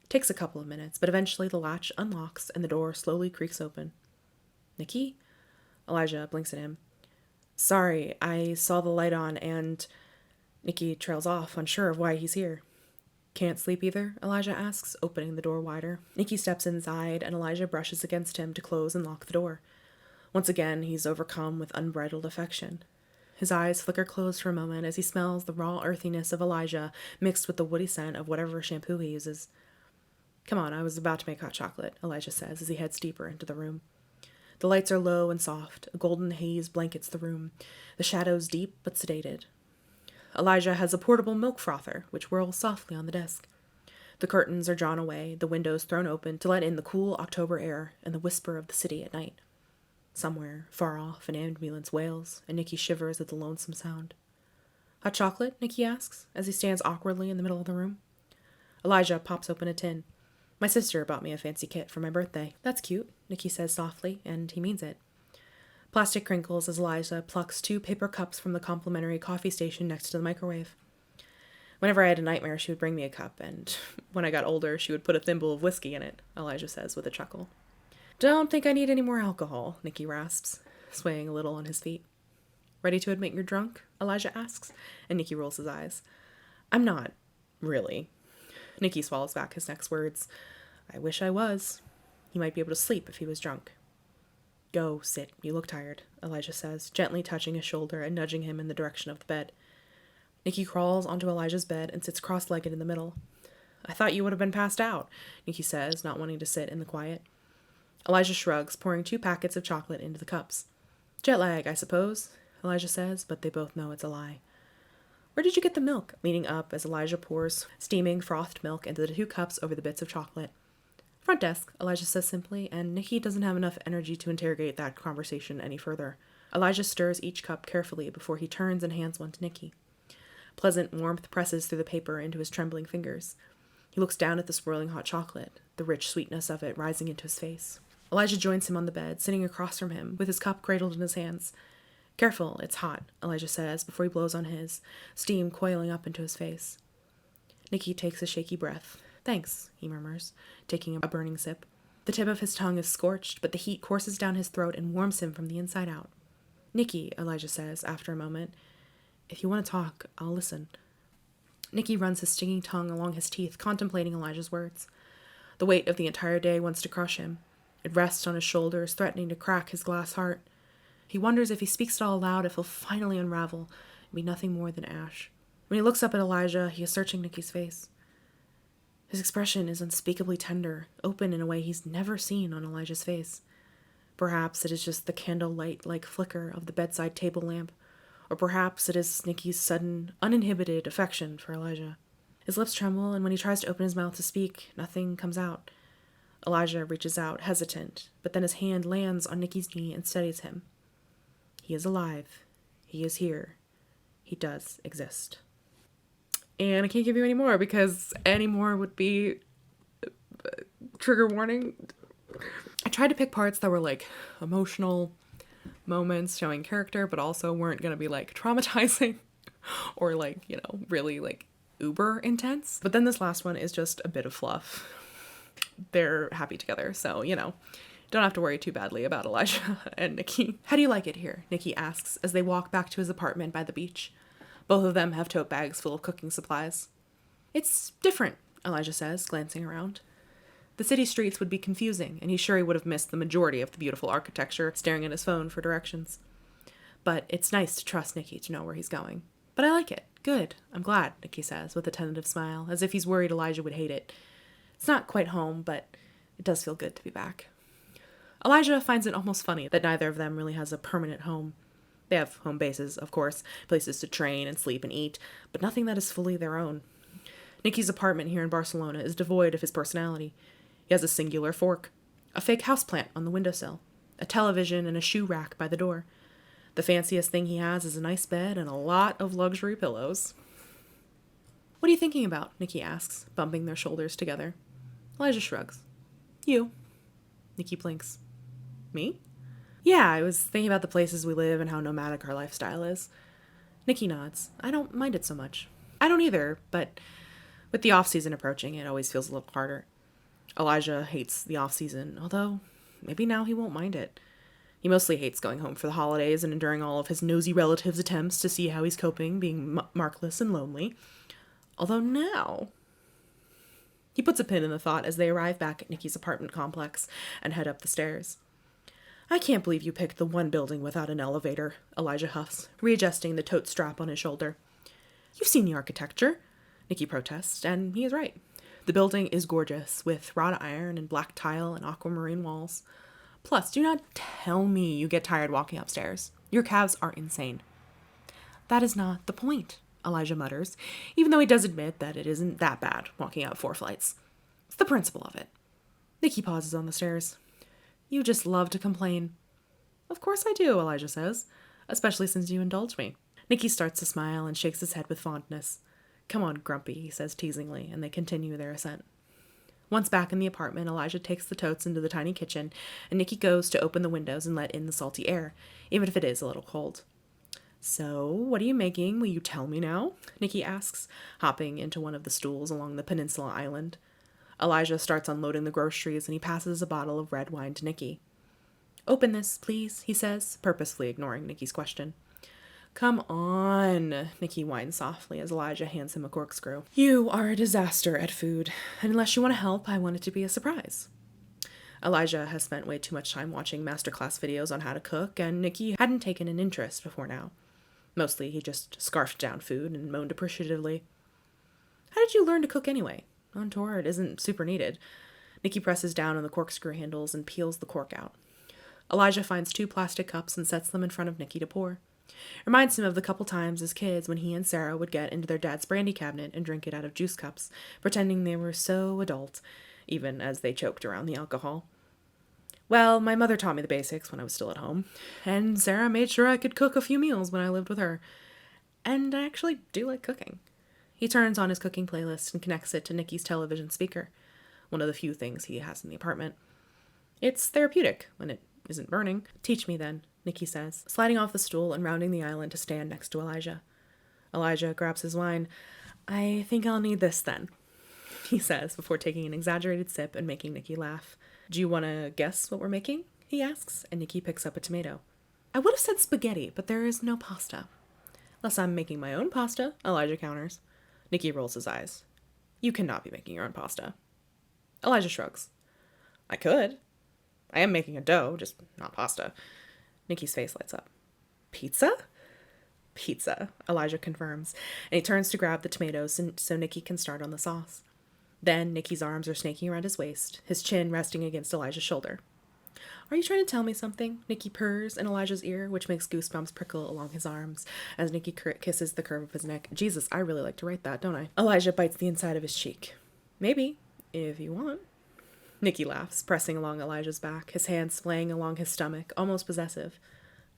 It takes a couple of minutes, but eventually the latch unlocks and the door slowly creaks open. Nicky? Elijah blinks at him. Sorry, I saw the light on and... Nicky trails off, unsure of why he's here. Can't sleep either? Elijah asks, opening the door wider. Nicky steps inside and Elijah brushes against him to close and lock the door. Once again, he's overcome with unbridled affection. His eyes flicker closed for a moment as he smells the raw earthiness of Elijah mixed with the woody scent of whatever shampoo he uses. Come on, I was about to make hot chocolate, Elijah says as he heads deeper into the room. The lights are low and soft. A golden haze blankets the room, the shadows deep but sedated. Elijah has a portable milk frother, which whirls softly on the desk. The curtains are drawn away, the windows thrown open to let in the cool October air and the whisper of the city at night. Somewhere, far off, an ambulance wails, and Nicky shivers at the lonesome sound. Hot chocolate? Nicky asks, as he stands awkwardly in the middle of the room. Elijah pops open a tin. My sister bought me a fancy kit for my birthday. That's cute, Nicky says softly, and he means it. Plastic crinkles as Elijah plucks 2 paper cups from the complimentary coffee station next to the microwave. Whenever I had a nightmare, she would bring me a cup, and when I got older, she would put a thimble of whiskey in it, Elijah says with a chuckle. Don't think I need any more alcohol, Nicky rasps, swaying a little on his feet. Ready to admit you're drunk? Elijah asks, and Nicky rolls his eyes. I'm not, really. Nicky swallows back his next words. I wish I was. He might be able to sleep if he was drunk. Go, sit. You look tired, Elijah says, gently touching his shoulder and nudging him in the direction of the bed. Nicky crawls onto Elijah's bed and sits cross-legged in the middle. I thought you would have been passed out, Nicky says, not wanting to sit in the quiet. Elijah shrugs, pouring 2 packets of chocolate into the cups. Jet lag, I suppose, Elijah says, but they both know it's a lie. Where did you get the milk? Leaning up as Elijah pours steaming frothed milk into the 2 cups over the bits of chocolate. Front desk, Elijah says simply, and Nicky doesn't have enough energy to interrogate that conversation any further. Elijah stirs each cup carefully before he turns and hands one to Nicky. Pleasant warmth presses through the paper into his trembling fingers. He looks down at the swirling hot chocolate, the rich sweetness of it rising into his face. Elijah joins him on the bed, sitting across from him, with his cup cradled in his hands. Careful, it's hot, Elijah says before he blows on his, steam coiling up into his face. Nicky takes a shaky breath. Thanks, he murmurs, taking a burning sip. The tip of his tongue is scorched, but the heat courses down his throat and warms him from the inside out. Nicky, Elijah says after a moment, if you want to talk, I'll listen. Nicky runs his stinging tongue along his teeth, contemplating Elijah's words. The weight of the entire day wants to crush him. It rests on his shoulders, threatening to crack his glass heart. He wonders if he speaks it all aloud, if he'll finally unravel and be nothing more than ash. When he looks up at Elijah, he is searching Nicky's face. His expression is unspeakably tender, open in a way he's never seen on Elijah's face. Perhaps it is just the candlelight-like flicker of the bedside table lamp, or perhaps it is Nicky's sudden, uninhibited affection for Elijah. His lips tremble, and when he tries to open his mouth to speak, nothing comes out. Elijah reaches out, hesitant, but then his hand lands on Nicky's knee and steadies him. He is alive. He is here. He does exist. And I can't give you any more because any more would be trigger warning. I tried to pick parts that were like emotional moments showing character, but also weren't going to be like traumatizing or like, you know, really like uber intense. But then this last one is just a bit of fluff. They're happy together, so, you know, don't have to worry too badly about Elijah and Nicky. How do you like it here? Nicky asks as they walk back to his apartment by the beach. Both of them have tote bags full of cooking supplies. It's different, Elijah says, glancing around. The city streets would be confusing, and he's sure he would have missed the majority of the beautiful architecture staring at his phone for directions. But it's nice to trust Nicky to know where he's going. But I like it. Good. I'm glad, Nicky says, with a tentative smile, as if he's worried Elijah would hate it. It's not quite home, but it does feel good to be back. Elijah finds it almost funny that neither of them really has a permanent home. They have home bases, of course, places to train and sleep and eat, but nothing that is fully their own. Nicky's apartment here in Barcelona is devoid of his personality. He has a singular fork, a fake houseplant on the windowsill, a television and a shoe rack by the door. The fanciest thing he has is a nice bed and a lot of luxury pillows. What are you thinking about? Nicky asks, bumping their shoulders together. Elijah shrugs. You. Nicky blinks. Me? Yeah, I was thinking about the places we live and how nomadic our lifestyle is. Nicky nods. I don't mind it so much. I don't either, but with the off-season approaching, it always feels a little harder. Elijah hates the off-season, although maybe now he won't mind it. He mostly hates going home for the holidays and enduring all of his nosy relatives' attempts to see how he's coping, being markless and lonely. Although now... He puts a pin in the thought as they arrive back at Nicky's apartment complex and head up the stairs. I can't believe you picked the one building without an elevator, Elijah huffs, readjusting the tote strap on his shoulder. You've seen the architecture, Nicky protests, and he is right. The building is gorgeous, with wrought iron and black tile and aquamarine walls. Plus, do not tell me you get tired walking upstairs. Your calves are insane. That is not the point, Elijah mutters, even though he does admit that it isn't that bad walking up 4 flights. It's the principle of it. Nicky pauses on the stairs. You just love to complain. Of course I do, Elijah says, especially since you indulge me. Nicky starts to smile and shakes his head with fondness. Come on, Grumpy, he says teasingly, and they continue their ascent. Once back in the apartment, Elijah takes the totes into the tiny kitchen, and Nicky goes to open the windows and let in the salty air, even if it is a little cold. So, what are you making? Will you tell me now? Nicky asks, hopping into one of the stools along the peninsula island. Elijah starts unloading the groceries, and he passes a bottle of red wine to Nicky. Open this, please, he says, purposefully ignoring Nicky's question. Come on, Nicky whines softly as Elijah hands him a corkscrew. You are a disaster at food, and unless you want to help, I want it to be a surprise. Elijah has spent way too much time watching masterclass videos on how to cook, and Nicky hadn't taken an interest before now. Mostly, he just scarfed down food and moaned appreciatively. How did you learn to cook anyway? On tour, it isn't super needed. Nicky presses down on the corkscrew handles and peels the cork out. Elijah finds 2 plastic cups and sets them in front of Nicky to pour. Reminds him of the couple times as kids when he and Sarah would get into their dad's brandy cabinet and drink it out of juice cups, pretending they were so adult, even as they choked around the alcohol. Well, my mother taught me the basics when I was still at home, and Sarah made sure I could cook a few meals when I lived with her. And I actually do like cooking. He turns on his cooking playlist and connects it to Nicky's television speaker, one of the few things he has in the apartment. It's therapeutic when it isn't burning. Teach me then, Nicky says, sliding off the stool and rounding the island to stand next to Elijah. Elijah grabs his wine. I think I'll need this then, he says before taking an exaggerated sip and making Nicky laugh. Do you want to guess what we're making? He asks, and Nicky picks up a tomato. I would have said spaghetti, but there is no pasta. Unless I'm making my own pasta, Elijah counters. Nicky rolls his eyes. You cannot be making your own pasta. Elijah shrugs. I could. I am making a dough, just not pasta. Nicky's face lights up. Pizza? Pizza, Elijah confirms, and he turns to grab the tomatoes so Nicky can start on the sauce. Then Nicky's arms are snaking around his waist, his chin resting against Elijah's shoulder. Are you trying to tell me something? Nicky purrs in Elijah's ear, which makes goosebumps prickle along his arms as Nicky kisses the curve of his neck. Jesus, I really like to write that, don't I? Elijah bites the inside of his cheek. Maybe, if you want. Nicky laughs, pressing along Elijah's back, his hands swaying along his stomach, almost possessive.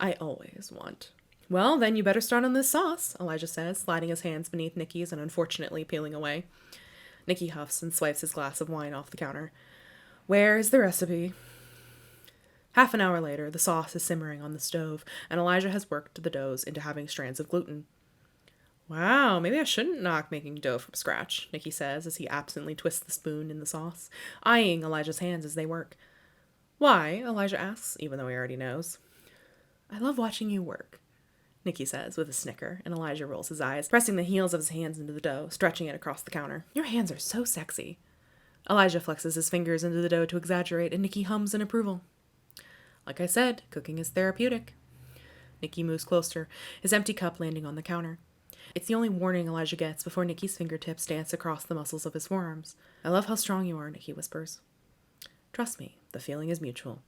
I always want. Well, then you better start on this sauce, Elijah says, sliding his hands beneath Nicky's and unfortunately peeling away. Nicky huffs and swipes his glass of wine off the counter. Where is the recipe? Half an hour later, the sauce is simmering on the stove, and Elijah has worked the doughs into having strands of gluten. Wow, maybe I shouldn't knock making dough from scratch, Nicky says as he absently twists the spoon in the sauce, eyeing Elijah's hands as they work. Why? Elijah asks, even though he already knows. I love watching you work, Nicky says with a snicker, and Elijah rolls his eyes, pressing the heels of his hands into the dough, stretching it across the counter. Your hands are so sexy. Elijah flexes his fingers into the dough to exaggerate, and Nicky hums in approval. Like I said, cooking is therapeutic. Nicky moves closer, his empty cup landing on the counter. It's the only warning Elijah gets before Nicky's fingertips dance across the muscles of his forearms. I love how strong you are, Nicky whispers. Trust me, the feeling is mutual.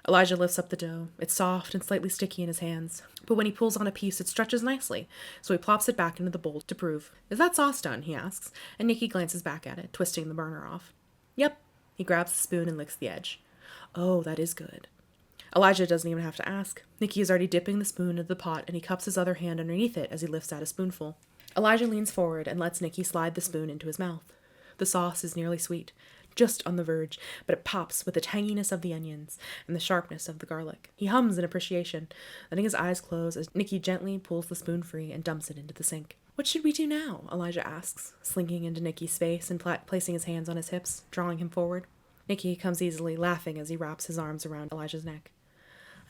Elijah lifts up the dough. It's soft and slightly sticky in his hands, but when he pulls on a piece, it stretches nicely, so he plops it back into the bowl to prove. Is that sauce done? He asks, and Nicky glances back at it, twisting the burner off. Yep. He grabs the spoon and licks the edge. Oh, that is good. Elijah doesn't even have to ask. Nicky is already dipping the spoon into the pot, and he cups his other hand underneath it as he lifts out a spoonful. Elijah leans forward and lets Nicky slide the spoon into his mouth. The sauce is nearly sweet, just on the verge, but it pops with the tanginess of the onions and the sharpness of the garlic. He hums in appreciation, letting his eyes close as Nicky gently pulls the spoon free and dumps it into the sink. What should we do now? Elijah asks, slinking into Nicky's face and placing his hands on his hips, drawing him forward. Nicky comes easily, laughing as he wraps his arms around Elijah's neck.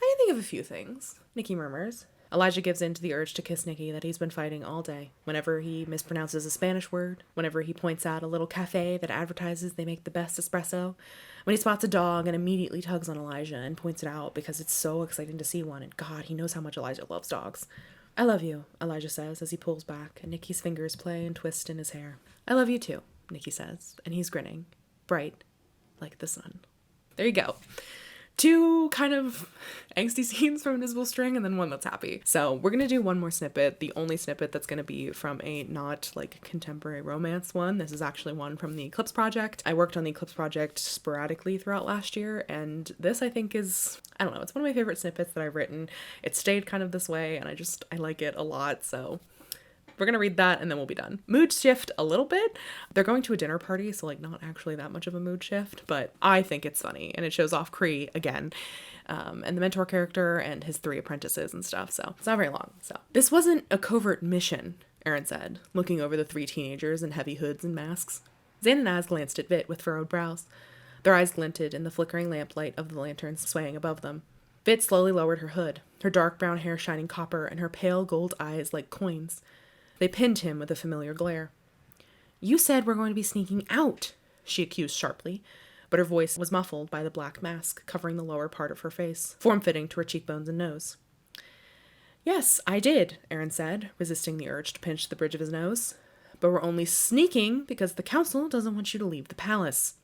I can think of a few things, Nicky murmurs. Elijah gives in to the urge to kiss Nicky that he's been fighting all day. Whenever he mispronounces a Spanish word, whenever he points out a little cafe that advertises they make the best espresso, when he spots a dog and immediately tugs on Elijah and points it out because it's so exciting to see one, and God, he knows how much Elijah loves dogs. I love you, Elijah says as he pulls back, and Nicky's fingers play and twist in his hair. I love you too, Nicky says, and he's grinning, bright like the sun. There you go. 2 kind of angsty scenes from Invisible String and then one that's happy. So we're going to do one more snippet, the only snippet that's going to be from a not like contemporary romance one. This is actually one from the Eclipse project. I worked on the Eclipse project sporadically throughout last year, and this I think is, I don't know, it's one of my favorite snippets that I've written. It stayed kind of this way and I like it a lot, so we're going to read that and then we'll be done. Mood shift a little bit. They're going to a dinner party, so like not actually that much of a mood shift, but I think it's funny and it shows off Cree again, and the mentor character and his 3 apprentices and stuff, so it's not very long. So this wasn't a covert mission, Aaron said, looking over the 3 teenagers in heavy hoods and masks. Zan and Az glanced at Vit with furrowed brows. Their eyes glinted in the flickering lamplight of the lanterns swaying above them. Vit slowly lowered her hood, her dark brown hair shining copper and her pale gold eyes like coins. They pinned him with a familiar glare. You said we're going to be sneaking out, she accused sharply, but her voice was muffled by the black mask covering the lower part of her face, form-fitting to her cheekbones and nose. Yes, I did, Aaron said, resisting the urge to pinch the bridge of his nose. But we're only sneaking because the council doesn't want you to leave the palace.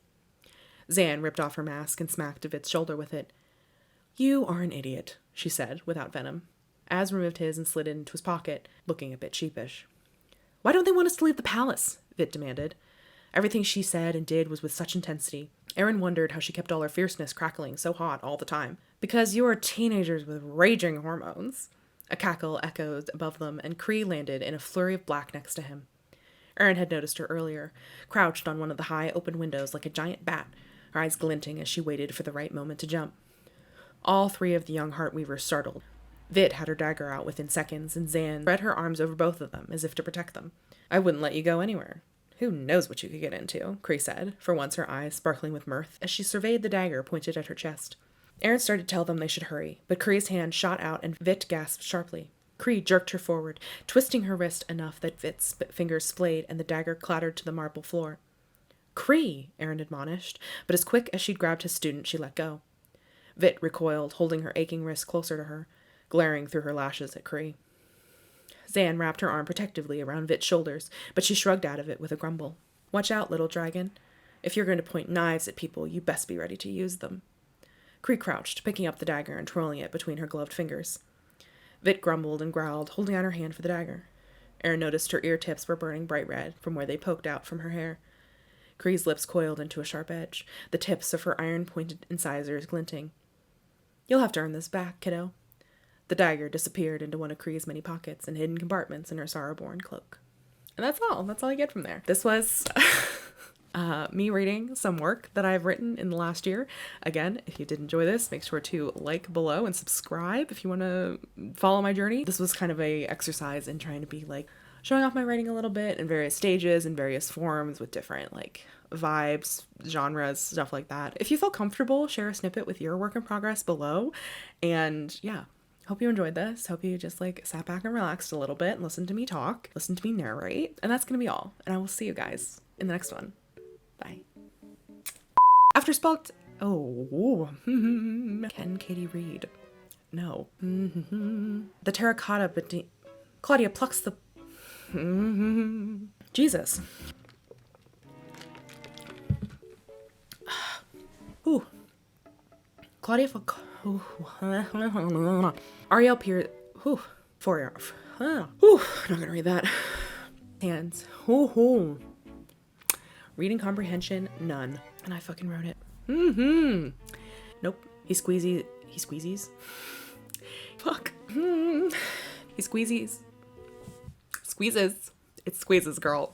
Zan ripped off her mask and smacked David's shoulder with it. You are an idiot, she said, without venom. Az removed his and slid it into his pocket, looking a bit sheepish. Why don't they want us to leave the palace? Vit demanded. Everything she said and did was with such intensity. Aaron wondered how she kept all her fierceness crackling so hot all the time. Because you are teenagers with raging hormones. A cackle echoed above them, and Cree landed in a flurry of black next to him. Aaron had noticed her earlier, crouched on one of the high open windows like a giant bat, her eyes glinting as she waited for the right moment to jump. All 3 of the young Heartweavers startled. Vit had her dagger out within seconds, and Zan spread her arms over both of them, as if to protect them. I wouldn't let you go anywhere. Who knows what you could get into, Cree said, for once her eyes sparkling with mirth, as she surveyed the dagger pointed at her chest. Aaron started to tell them they should hurry, but Cree's hand shot out and Vit gasped sharply. Cree jerked her forward, twisting her wrist enough that Vit's fingers splayed and the dagger clattered to the marble floor. Cree, Aaron admonished, but as quick as she'd grabbed his student, she let go. Vit recoiled, holding her aching wrist closer to her, glaring through her lashes at Cree. Zan wrapped her arm protectively around Vit's shoulders, but she shrugged out of it with a grumble. Watch out, little dragon. If you're going to point knives at people, you best be ready to use them. Cree crouched, picking up the dagger and twirling it between her gloved fingers. Vit grumbled and growled, holding out her hand for the dagger. Aaron noticed her ear tips were burning bright red from where they poked out from her hair. Cree's lips coiled into a sharp edge, the tips of her iron-pointed incisors glinting. You'll have to earn this back, kiddo. The dagger disappeared into one of Cree's many pockets and hidden compartments in her sorrow-born cloak. And that's all. That's all I get from there. This was me reading some work that I've written in the last year. Again, if you did enjoy this, make sure to like below and subscribe if you want to follow my journey. This was kind of a exercise in trying to be like showing off my writing a little bit in various stages and various forms with different like vibes, genres, stuff like that. If you feel comfortable, share a snippet with your work in progress below. And yeah. Hope you enjoyed this. Hope you just like sat back and relaxed a little bit and listened to me talk, listened to me narrate. And that's going to be all. And I will see you guys in the next one. Bye. After spelt... Oh. Can Katie read? No. The terracotta between... Claudia plucks the... Jesus. Ooh. Claudia... Ariel peers. Four. I'm not gonna read that. Hands. Reading comprehension, none. And I fucking wrote it. Nope. He squeezes. Fuck. He squeezes. Squeezes. It squeezes, girl.